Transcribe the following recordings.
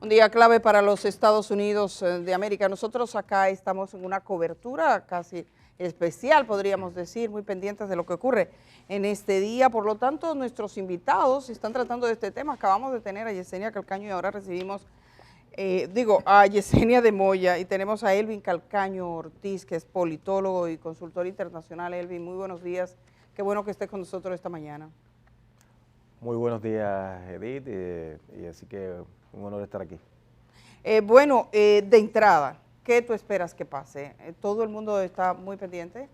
Un día clave para los Estados Unidos de América. Nosotros acá estamos en una cobertura casi especial, podríamos decir, muy pendientes de lo que ocurre en este día. Por lo tanto, nuestros invitados están tratando de este tema. Acabamos de tener a Yesenia Calcaño y ahora recibimos, a Yesenia de Moya, y tenemos a Elvin Calcaño Ortiz, que es politólogo y consultor internacional. Elvin, muy buenos días. Qué bueno que estés con nosotros esta mañana. Muy buenos días, Edith, y así que un honor estar aquí. De entrada, ¿qué tú esperas que pase? Todo el mundo está muy pendiente,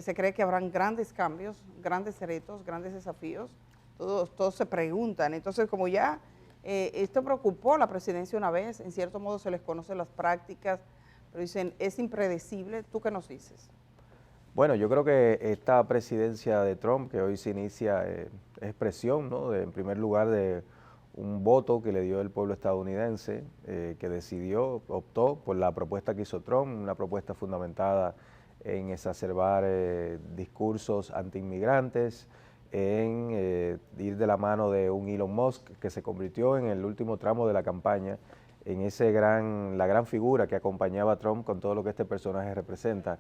se cree que habrán grandes cambios, grandes retos, grandes desafíos, todos se preguntan. Entonces, como ya esto preocupó a la presidencia una vez, en cierto modo se les conocen las prácticas, pero dicen, es impredecible. ¿Tú qué nos dices? Bueno, yo creo que esta presidencia de Trump, que hoy se inicia, es expresión, ¿no? En primer lugar, de un voto que le dio el pueblo estadounidense, que optó por la propuesta que hizo Trump, una propuesta fundamentada en exacerbar discursos antiinmigrantes, en ir de la mano de un Elon Musk que se convirtió en el último tramo de la campaña, en la gran figura que acompañaba a Trump con todo lo que este personaje representa.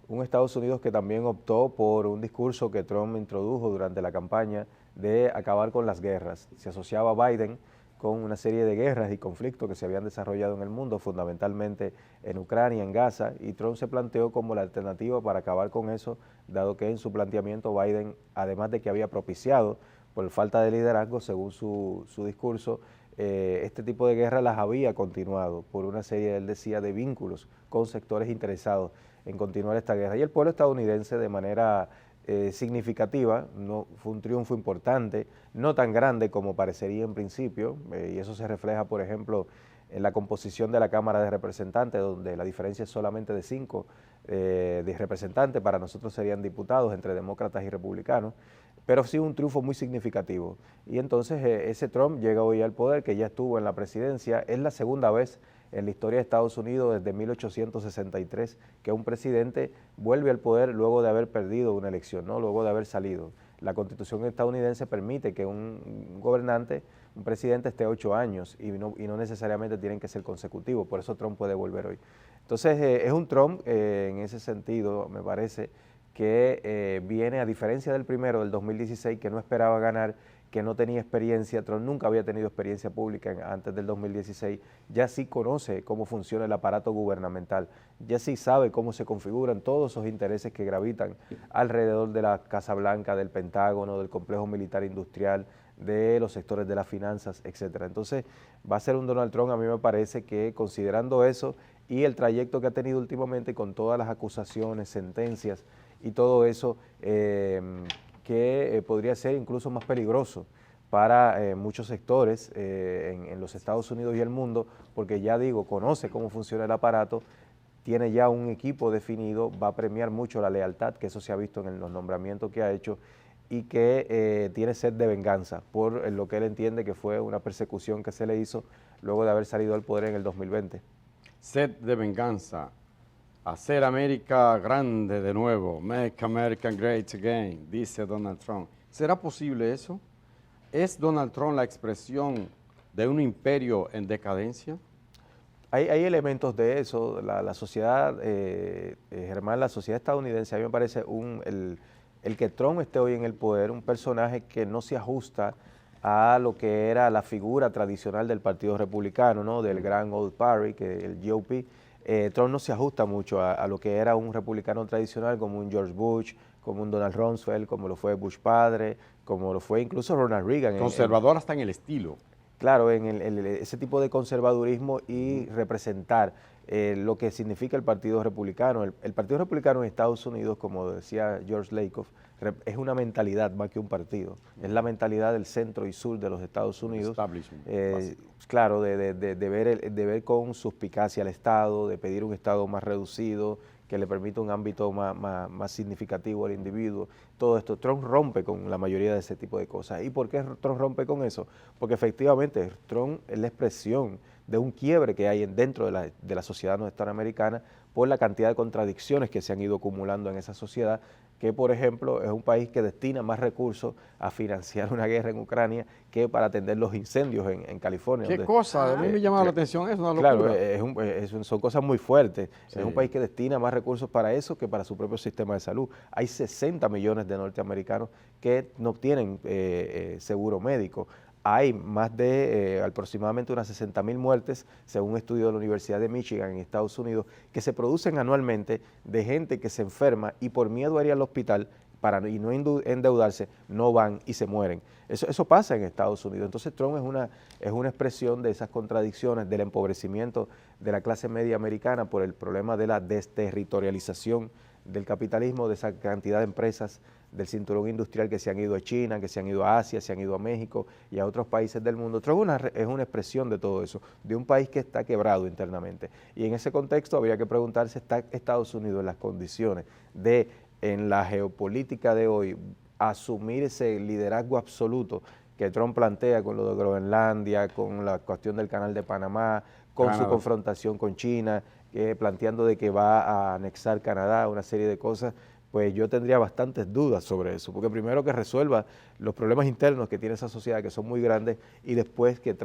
Un Estados Unidos que también optó por un discurso que Trump introdujo durante la campaña de acabar con las guerras. Se asociaba a Biden con una serie de guerras y conflictos que se habían desarrollado en el mundo, fundamentalmente en Ucrania, en Gaza, y Trump se planteó como la alternativa para acabar con eso, dado que en su planteamiento Biden, además de que había propiciado por falta de liderazgo, según su discurso, este tipo de guerras las había continuado por una serie, él decía, de vínculos con sectores interesados en continuar esta guerra. Y el pueblo estadounidense, de manera significativa, fue un triunfo importante, no tan grande como parecería en principio, y eso se refleja, por ejemplo, en la composición de la Cámara de Representantes, donde la diferencia es solamente de 5 de representantes, para nosotros serían diputados entre demócratas y republicanos, pero sí un triunfo muy significativo. Y entonces ese Trump llega hoy al poder, que ya estuvo en la presidencia, es la segunda vez en la historia de Estados Unidos desde 1863 que un presidente vuelve al poder luego de haber perdido una elección, ¿no? Luego de haber salido. La Constitución estadounidense permite que un gobernante, un presidente esté 8 años y no necesariamente tienen que ser consecutivos, por eso Trump puede volver hoy. Entonces es un Trump en ese sentido, me parece, que viene a diferencia del primero, del 2016, que no esperaba ganar, que no tenía experiencia. Trump nunca había tenido experiencia pública antes del 2016, ya sí conoce cómo funciona el aparato gubernamental, ya sí sabe cómo se configuran todos esos intereses que gravitan alrededor de la Casa Blanca, del Pentágono, del complejo militar industrial, de los sectores de las finanzas, etcétera. Entonces va a ser un Donald Trump, a mí me parece que, considerando eso y el trayecto que ha tenido últimamente con todas las acusaciones, sentencias y todo eso, que podría ser incluso más peligroso para muchos sectores en los Estados Unidos y el mundo, porque ya digo, conoce cómo funciona el aparato, tiene ya un equipo definido, va a premiar mucho la lealtad, que eso se ha visto en los nombramientos que ha hecho, y que tiene sed de venganza por lo que él entiende que fue una persecución que se le hizo luego de haber salido al poder en el 2020. Sed de venganza. Hacer América grande de nuevo, make America great again, dice Donald Trump. ¿Será posible eso? ¿Es Donald Trump la expresión de un imperio en decadencia? Hay elementos de eso. La sociedad, Germán, la sociedad estadounidense, a mí me parece el que Trump esté hoy en el poder, un personaje que no se ajusta a lo que era la figura tradicional del Partido Republicano, ¿no? Del Grand Old Party, el GOP. Trump no se ajusta mucho a lo que era un republicano tradicional como un George Bush, como un Donald Rumsfeld, como lo fue Bush padre, como lo fue incluso Ronald Reagan. Conservador hasta en el estilo. Claro, en ese tipo de conservadurismo y representar lo que significa el Partido Republicano. El Partido Republicano en Estados Unidos, como decía George Lakoff, es una mentalidad más que un partido. Es la mentalidad del centro y sur de los Estados Unidos. Claro, de ver con suspicacia al Estado, de pedir un Estado más reducido, que le permita un ámbito más significativo al individuo. Todo esto, Trump rompe con la mayoría de ese tipo de cosas. ¿Y por qué Trump rompe con eso? Porque efectivamente Trump es la expresión de un quiebre que hay dentro de la sociedad norteamericana por la cantidad de contradicciones que se han ido acumulando en esa sociedad, que por ejemplo es un país que destina más recursos a financiar una guerra en Ucrania que para atender los incendios en California. ¿Qué cosa? A mí me llama la atención, es una locura. Claro, son cosas muy fuertes. Sí. Es un país que destina más recursos para eso que para su propio sistema de salud. Hay 60 millones de norteamericanos que no tienen seguro médico. Hay más de aproximadamente unas 60.000 muertes, según un estudio de la Universidad de Michigan en Estados Unidos, que se producen anualmente de gente que se enferma y por miedo a ir al hospital y no endeudarse, no van y se mueren. Eso pasa en Estados Unidos. Entonces Trump es una expresión de esas contradicciones, del empobrecimiento de la clase media americana por el problema de la desterritorialización del capitalismo, de esa cantidad de empresas del cinturón industrial que se han ido a China, que se han ido a Asia, se han ido a México y a otros países del mundo. Trump es una expresión de todo eso, de un país que está quebrado internamente. Y en ese contexto habría que preguntarse, ¿está Estados Unidos en las condiciones de, en la geopolítica de hoy, asumir ese liderazgo absoluto que Trump plantea con lo de Groenlandia, con la cuestión del Canal de Panamá, con su confrontación con China, planteando de que va a anexar Canadá, una serie de cosas? Pues yo tendría bastantes dudas sobre eso, porque primero que resuelva los problemas internos que tiene esa sociedad, que son muy grandes, y después que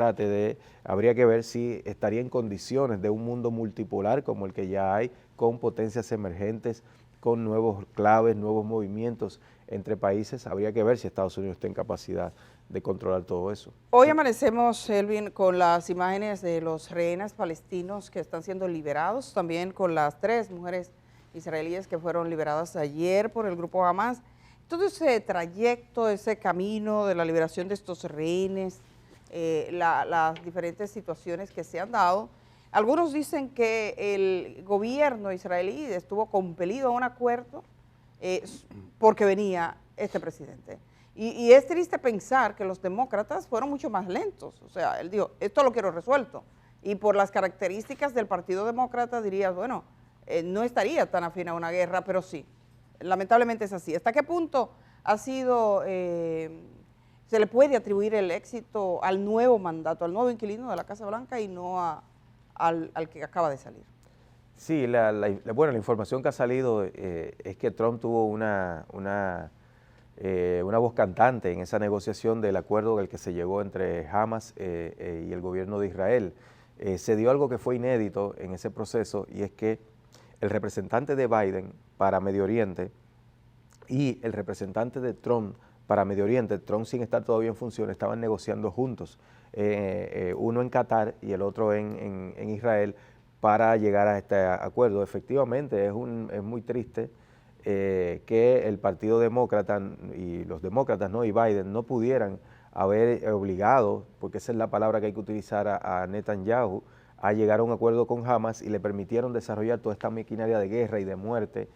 habría que ver si estaría en condiciones de un mundo multipolar como el que ya hay, con potencias emergentes, con nuevos claves, nuevos movimientos entre países. Habría que ver si Estados Unidos está en capacidad de controlar todo eso. Hoy amanecemos, Elvin, con las imágenes de los rehenes palestinos que están siendo liberados, también con las 3 mujeres israelíes que fueron liberadas ayer por el grupo Hamas. Todo ese trayecto, ese camino de la liberación de estos rehenes, las diferentes situaciones que se han dado. Algunos dicen que el gobierno israelí estuvo compelido a un acuerdo porque venía este presidente. Y es triste pensar que los demócratas fueron mucho más lentos. O sea, él dijo, esto lo quiero resuelto. Y por las características del Partido Demócrata dirías, bueno, no estaría tan afín a una guerra, pero sí, lamentablemente es así. ¿Hasta qué punto ha sido, se le puede atribuir el éxito al nuevo mandato, al nuevo inquilino de la Casa Blanca y no al que acaba de salir? Sí, la información que ha salido es que Trump tuvo una voz cantante en esa negociación del acuerdo al que se llegó entre Hamas y el gobierno de Israel. Se dio algo que fue inédito en ese proceso, y es que el representante de Biden para Medio Oriente y el representante de Trump para Medio Oriente, Trump sin estar todavía en función, estaban negociando juntos, uno en Qatar y el otro en Israel, para llegar a este acuerdo. Efectivamente, es muy triste que el Partido Demócrata y los demócratas, ¿no?, y Biden no pudieran haber obligado, porque esa es la palabra que hay que utilizar, a Netanyahu a llegar a un acuerdo con Hamas, y le permitieron desarrollar toda esta maquinaria de guerra y de muerte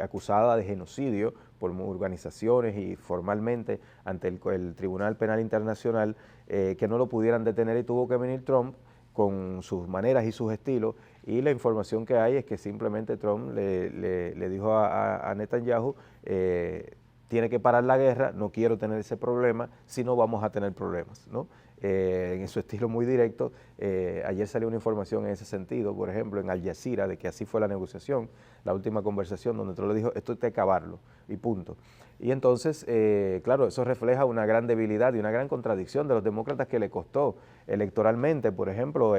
acusada de genocidio por organizaciones y formalmente ante el Tribunal Penal Internacional, que no lo pudieran detener, y tuvo que venir Trump con sus maneras y sus estilos, y la información que hay es que simplemente Trump le dijo a Netanyahu, tiene que parar la guerra, no quiero tener ese problema, si no vamos a tener problemas, ¿no? En su estilo muy directo. Ayer salió una información en ese sentido, por ejemplo, en Al Jazeera, de que así fue la negociación, la última conversación, donde Trump le dijo, esto hay que acabarlo, y punto. Y entonces, claro, eso refleja una gran debilidad y una gran contradicción de los demócratas, que le costó electoralmente. Por ejemplo,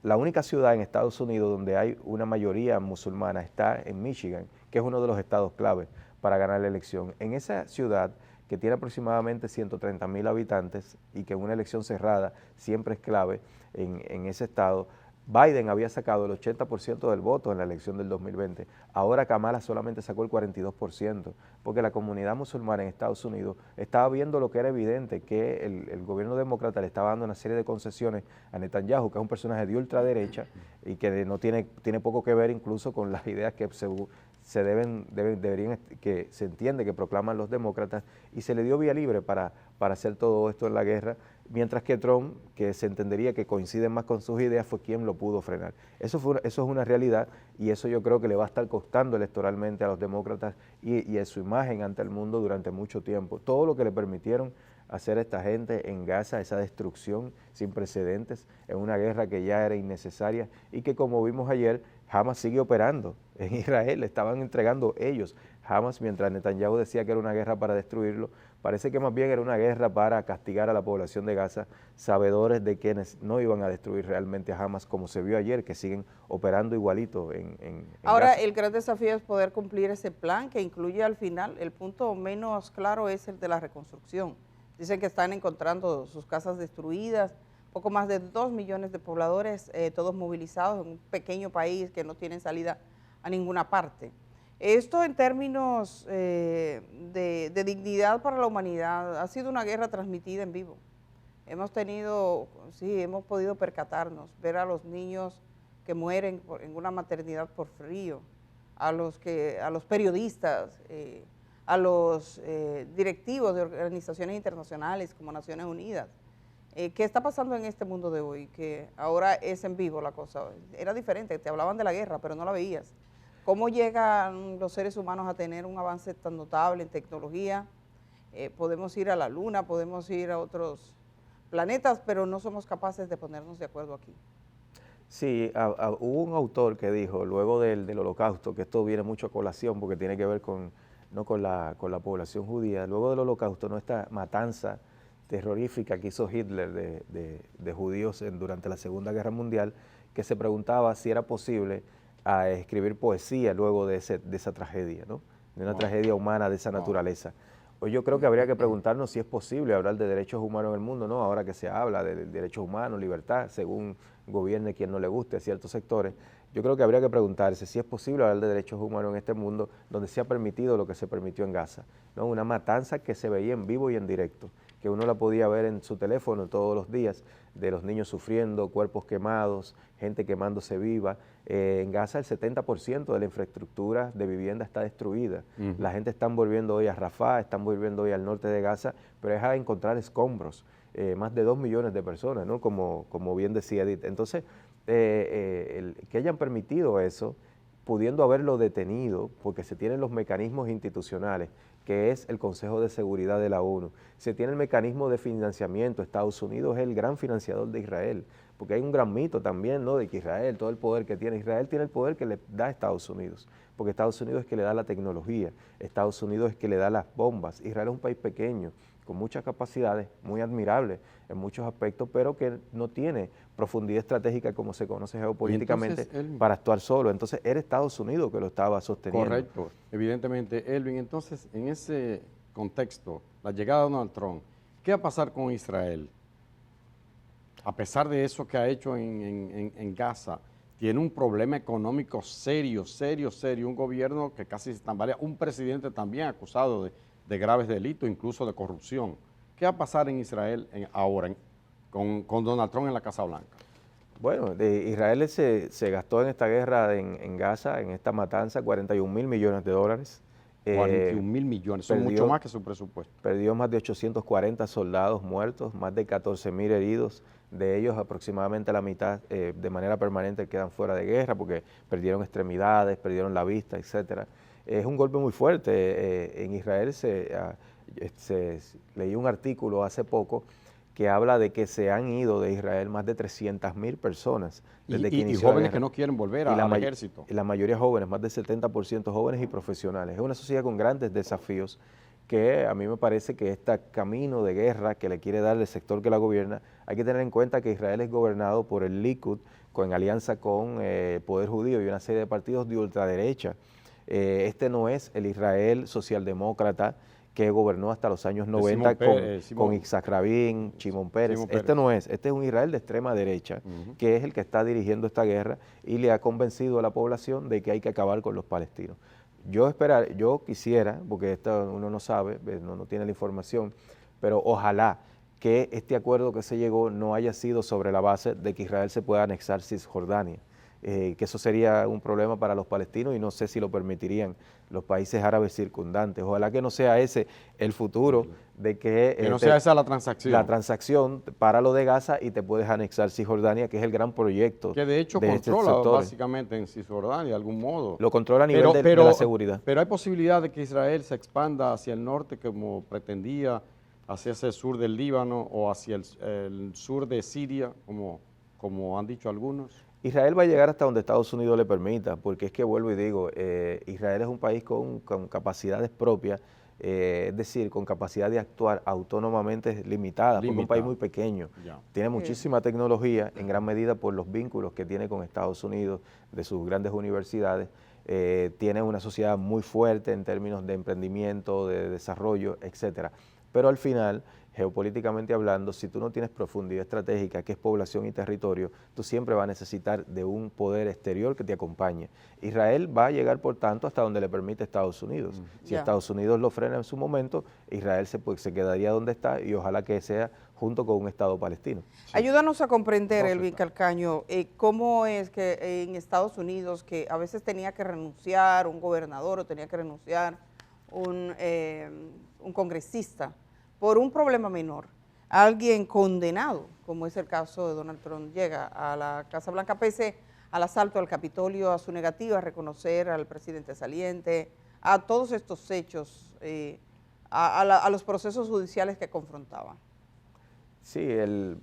la única ciudad en Estados Unidos donde hay una mayoría musulmana está en Michigan, que es uno de los estados clave para ganar la elección. En esa ciudad, que tiene aproximadamente 130.000 habitantes y que una elección cerrada siempre es clave en ese estado, Biden había sacado el 80% del voto en la elección del 2020. Ahora Kamala solamente sacó el 42%, porque la comunidad musulmana en Estados Unidos estaba viendo lo que era evidente, que el gobierno demócrata le estaba dando una serie de concesiones a Netanyahu, que es un personaje de ultraderecha y que tiene poco que ver incluso con las ideas que que se entiende que proclaman los demócratas, y se le dio vía libre para hacer todo esto en la guerra, mientras que Trump, que se entendería que coincide más con sus ideas, fue quien lo pudo frenar. Eso es una realidad, y eso yo creo que le va a estar costando electoralmente a los demócratas y a su imagen ante el mundo durante mucho tiempo. Todo lo que le permitieron hacer a esta gente en Gaza, esa destrucción sin precedentes en una guerra que ya era innecesaria y que, como vimos ayer, Hamas sigue operando en Israel, le estaban entregando ellos Hamas, mientras Netanyahu decía que era una guerra para destruirlo. Parece que más bien era una guerra para castigar a la población de Gaza, sabedores de quienes no iban a destruir realmente a Hamas, como se vio ayer, que siguen operando igualito en Ahora, Gaza. el gran desafío es poder cumplir ese plan que incluye al final, el punto menos claro es el de la reconstrucción. Dicen que están encontrando sus casas destruidas, poco más de 2 millones de pobladores, todos movilizados en un pequeño país que no tienen salida a ninguna parte. Esto en términos de dignidad para la humanidad ha sido una guerra transmitida en vivo. Hemos podido percatarnos, ver a los niños que mueren en una maternidad por frío, a los periodistas, a los directivos de organizaciones internacionales como Naciones Unidas. ¿Qué está pasando en este mundo de hoy? Que ahora es en vivo la cosa. Era diferente, te hablaban de la guerra, pero no la veías. ¿Cómo llegan los seres humanos a tener un avance tan notable en tecnología? Podemos ir a la luna, podemos ir a otros planetas, pero no somos capaces de ponernos de acuerdo aquí. Sí, hubo un autor que dijo, luego del Holocausto, que esto viene mucho a colación porque tiene que ver no con la población judía, luego del Holocausto, ¿no? Esta matanza terrorífica que hizo Hitler de judíos durante la Segunda Guerra Mundial, que se preguntaba si era posible escribir poesía luego de esa tragedia, ¿no? De una tragedia humana de esa naturaleza. Hoy yo creo que habría que preguntarnos si es posible hablar de derechos humanos en el mundo, ¿no? Ahora que se habla de derechos humanos, libertad, según gobierne quien no le guste a ciertos sectores, yo creo que habría que preguntarse si es posible hablar de derechos humanos en este mundo donde se ha permitido lo que se permitió en Gaza, ¿no? Una matanza que se veía en vivo y en directo, que uno la podía ver en su teléfono todos los días, de los niños sufriendo, cuerpos quemados, gente quemándose viva. En Gaza el 70% de la infraestructura de vivienda está destruida. La gente está volviendo hoy a Rafah, están volviendo hoy al norte de Gaza, pero es a encontrar escombros. Más de 2 millones de personas, ¿no? Como bien decía Edith. Entonces, que hayan permitido eso, pudiendo haberlo detenido, porque se tienen los mecanismos institucionales, que es el Consejo de Seguridad de la ONU, se tiene el mecanismo de financiamiento. Estados Unidos es el gran financiador de Israel, porque hay un gran mito también, ¿no? De que Israel, todo el poder que tiene, Israel tiene el poder que le da a Estados Unidos, porque Estados Unidos es que le da la tecnología, Estados Unidos es que le da las bombas. Israel es un país pequeño, con muchas capacidades, muy admirable en muchos aspectos, pero que no tiene profundidad estratégica como se conoce geopolíticamente para actuar solo. Entonces era Estados Unidos que lo estaba sosteniendo. Correcto, evidentemente, Elvin. Entonces, en ese contexto, la llegada de Donald Trump, ¿qué va a pasar con Israel? A pesar de eso que ha hecho en Gaza, tiene un problema económico serio, un gobierno que casi se tambalea, un presidente también acusado de graves delitos, incluso de corrupción. ¿Qué va a pasar en Israel ahora con Donald Trump en la Casa Blanca? Bueno, Israel se gastó en esta guerra en Gaza, en esta matanza, 41.000 millones de dólares. 41.000 millones, son mucho más que su presupuesto. Perdió más de 840 soldados muertos, más de 14.000 heridos, de ellos aproximadamente la mitad de manera permanente quedan fuera de guerra porque perdieron extremidades, perdieron la vista, etcétera. Es un golpe muy fuerte. En Israel leí un artículo hace poco que habla de que se han ido de Israel más de 300.000 personas desde que inició jóvenes la guerra. Que no quieren volver al ejército. Y la mayoría jóvenes, más del 70% jóvenes y profesionales. Es una sociedad con grandes desafíos que a mí me parece que este camino de guerra que le quiere dar el sector que la gobierna, hay que tener en cuenta que Israel es gobernado por el Likud, en alianza con el Poder Judío y una serie de partidos de ultraderecha. Este no es el Israel socialdemócrata que gobernó hasta los años 90 con Yitzhak Rabin, Shimon Peres. Este no es, este es un Israel de extrema derecha, que es el que está dirigiendo esta guerra y le ha convencido a la población de que hay que acabar con los palestinos. Yo quisiera, porque esto uno no sabe, no tiene la información, pero ojalá que este acuerdo que se llegó no haya sido sobre la base de que Israel se pueda anexar Cisjordania. Que eso sería un problema para los palestinos y no sé si lo permitirían los países árabes circundantes. Ojalá que no sea ese el futuro de que no sea esa la transacción. La transacción para lo de Gaza y te puedes anexar Cisjordania, que es el gran proyecto. Que de hecho controla básicamente en Cisjordania de algún modo. Lo controla a nivel de la seguridad. Pero hay posibilidad de que Israel se expanda hacia el norte como pretendía, hacia ese sur del Líbano o hacia el sur de Siria, como han dicho algunos. Israel va a llegar hasta donde Estados Unidos le permita, porque es que vuelvo y digo, Israel es un país con capacidades propias, es decir, con capacidad de actuar autónomamente limitada, porque es un país muy pequeño, tiene muchísima tecnología, en gran medida por los vínculos que tiene con Estados Unidos, de sus grandes universidades, tiene una sociedad muy fuerte en términos de emprendimiento, de desarrollo, etcétera. Pero al final, geopolíticamente hablando, si tú no tienes profundidad estratégica, que es población y territorio, tú siempre vas a necesitar de un poder exterior que te acompañe. Israel va a llegar, por tanto, hasta donde le permite Estados Unidos. Si Estados Unidos lo frena en su momento, Israel se quedaría donde está y ojalá que sea junto con un Estado palestino. Sí. Ayúdanos a comprender, Elvin Calcaño, cómo es que en Estados Unidos, que a veces tenía que renunciar un gobernador o tenía que renunciar un congresista por un problema menor, alguien condenado, como es el caso de Donald Trump, llega a la Casa Blanca pese al asalto al Capitolio, a su negativa a reconocer al presidente saliente, a todos estos hechos, a los procesos judiciales que confrontaban. Sí, el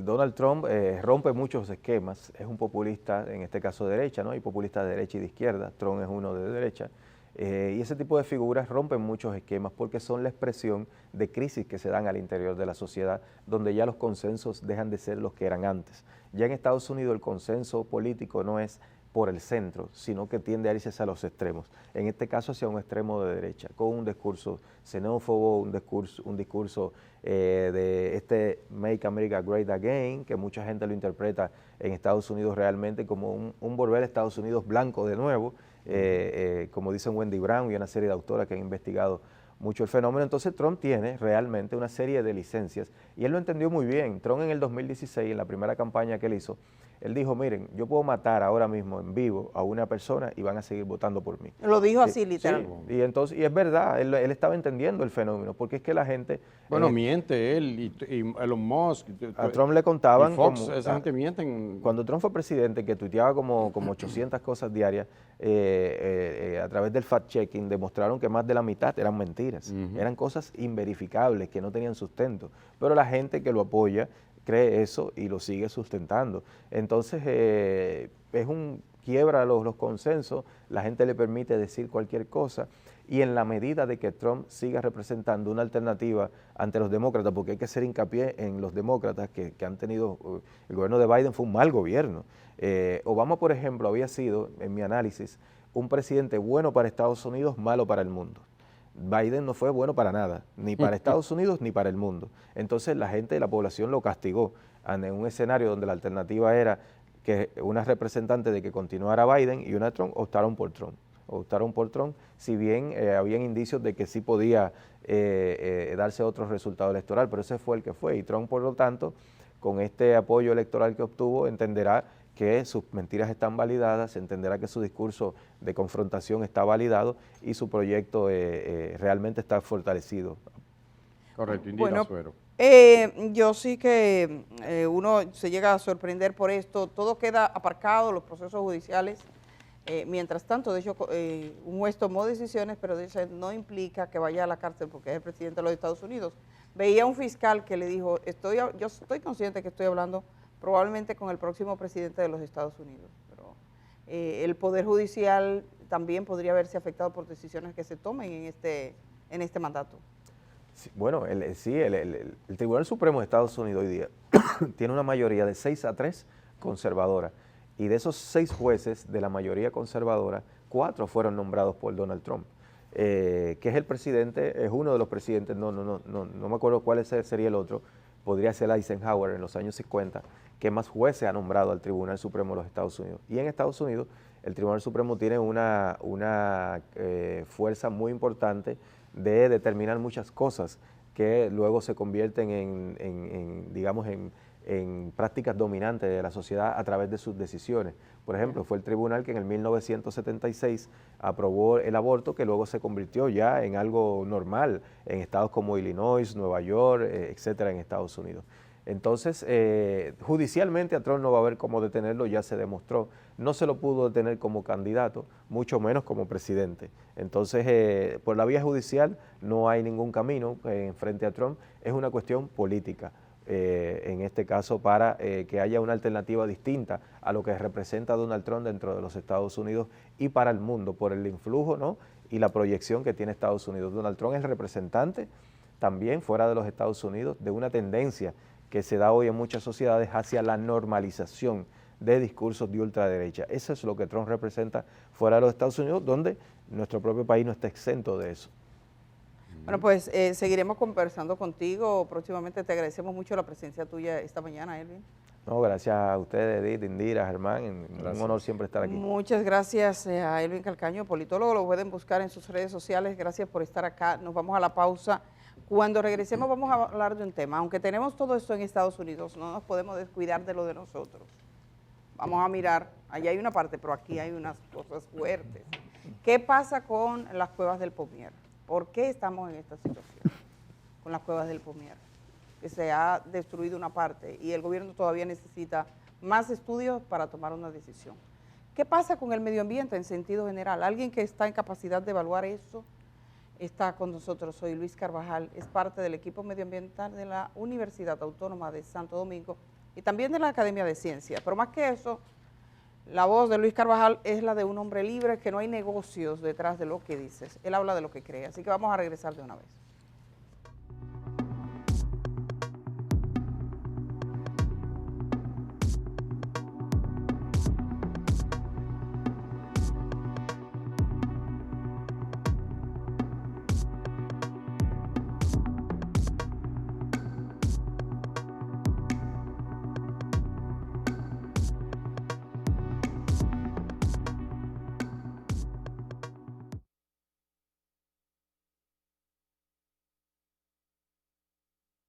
Donald Trump rompe muchos esquemas, es un populista, en este caso de derecha, ¿no? Hay populistas de derecha y de izquierda, Trump es uno de derecha, y ese tipo de figuras rompen muchos esquemas porque son la expresión de crisis que se dan al interior de la sociedad, donde ya los consensos dejan de ser los que eran antes. Ya en Estados Unidos el consenso político no es por el centro, sino que tiende a irse hacia los extremos, en este caso hacia un extremo de derecha, con un discurso xenófobo, un discurso de este Make America Great Again, que mucha gente lo interpreta en Estados Unidos realmente como un volver a Estados Unidos blanco de nuevo, como dicen Wendy Brown y una serie de autoras que han investigado mucho el fenómeno. Entonces Trump tiene realmente una serie de licencias y él lo entendió muy bien. Trump en el 2016, en la primera campaña que él hizo, él dijo, miren, yo puedo matar ahora mismo en vivo a una persona y van a seguir votando por mí. Lo dijo así, literal. Sí, y es verdad, él estaba entendiendo el fenómeno, porque es que la gente... Bueno, miente él y Elon Musk. A Trump le contaban... Y Fox, esa gente mienten. Cuando Trump fue presidente, que tuiteaba como 800 cosas diarias, a través del fact-checking, demostraron que más de la mitad eran mentiras. Eran cosas inverificables, que no tenían sustento. Pero la gente que lo apoya cree eso y lo sigue sustentando. Entonces, quiebra los consensos, la gente le permite decir cualquier cosa, y en la medida de que Trump siga representando una alternativa ante los demócratas, porque hay que hacer hincapié en los demócratas que han tenido, el gobierno de Biden fue un mal gobierno. Obama, por ejemplo, había sido, en mi análisis, un presidente bueno para Estados Unidos, malo para el mundo. Biden no fue bueno para nada, ni para Estados Unidos ni para el mundo. Entonces la gente, la población lo castigó en un escenario donde la alternativa era que una representante de que continuara Biden y una Trump optaron por Trump. Si bien habían indicios de que sí podía darse otro resultado electoral, pero ese fue el que fue. Y Trump, por lo tanto, con este apoyo electoral que obtuvo, entenderá que sus mentiras están validadas, entenderá que su discurso de confrontación está validado y su proyecto realmente está fortalecido. Correcto, Indira Suero. Yo sí que uno se llega a sorprender por esto, todo queda aparcado, los procesos judiciales. Mientras tanto, de hecho, un juez tomó decisiones, pero dice, no implica que vaya a la cárcel porque es el presidente de los Estados Unidos. Veía un fiscal que le dijo, yo estoy consciente que estoy hablando probablemente con el próximo presidente de los Estados Unidos, pero el Poder Judicial también podría verse afectado por decisiones que se tomen en este mandato. Sí, bueno, el Tribunal Supremo de Estados Unidos hoy día tiene una mayoría de 6-3 conservadora, y de esos 6 jueces de la mayoría conservadora, 4 fueron nombrados por Donald Trump, que es el presidente, es uno de los presidentes, no me acuerdo cuál sería el otro, podría ser Eisenhower en los años 50, que más jueces ha nombrado al Tribunal Supremo de los Estados Unidos. Y en Estados Unidos el Tribunal Supremo tiene una fuerza muy importante de determinar muchas cosas que luego se convierten en prácticas dominantes de la sociedad a través de sus decisiones. Por ejemplo, fue el tribunal que en el 1976 aprobó el aborto, que luego se convirtió ya en algo normal en estados como Illinois, Nueva York, etcétera, en Estados Unidos. Entonces, judicialmente a Trump no va a haber cómo detenerlo, ya se demostró. No se lo pudo detener como candidato, mucho menos como presidente. Entonces, por la vía judicial no hay ningún camino frente a Trump, es una cuestión política. en este caso para que haya una alternativa distinta a lo que representa Donald Trump dentro de los Estados Unidos y para el mundo, por el influjo, ¿no?, y la proyección que tiene Estados Unidos. Donald Trump es el representante también fuera de los Estados Unidos de una tendencia que se da hoy en muchas sociedades hacia la normalización de discursos de ultraderecha. Eso es lo que Trump representa fuera de los Estados Unidos, donde nuestro propio país no está exento de eso. Bueno, pues seguiremos conversando contigo próximamente. Te agradecemos mucho la presencia tuya esta mañana, Elvin. No, gracias a ustedes, Edith, Indira, Germán, un honor siempre estar aquí. Muchas gracias a Elvin Calcaño, politólogo, lo pueden buscar en sus redes sociales. Gracias por estar acá. Nos vamos a la pausa. Cuando regresemos vamos a hablar de un tema. Aunque tenemos todo esto en Estados Unidos, no nos podemos descuidar de lo de nosotros. Vamos a mirar, allá hay una parte, pero aquí hay unas cosas fuertes. ¿Qué pasa con las cuevas del Pomier? ¿Por qué estamos en esta situación con las cuevas del Pomier? Que se ha destruido una parte y el gobierno todavía necesita más estudios para tomar una decisión. ¿Qué pasa con el medio ambiente en sentido general? Alguien que está en capacidad de evaluar eso está con nosotros. Soy Luis Carvajal, es parte del equipo medioambiental de la Universidad Autónoma de Santo Domingo y también de la Academia de Ciencias. Pero más que eso, la voz de Luis Carvajal es la de un hombre libre, que no hay negocios detrás de lo que dices. Él habla de lo que cree, así que vamos a regresar de una vez.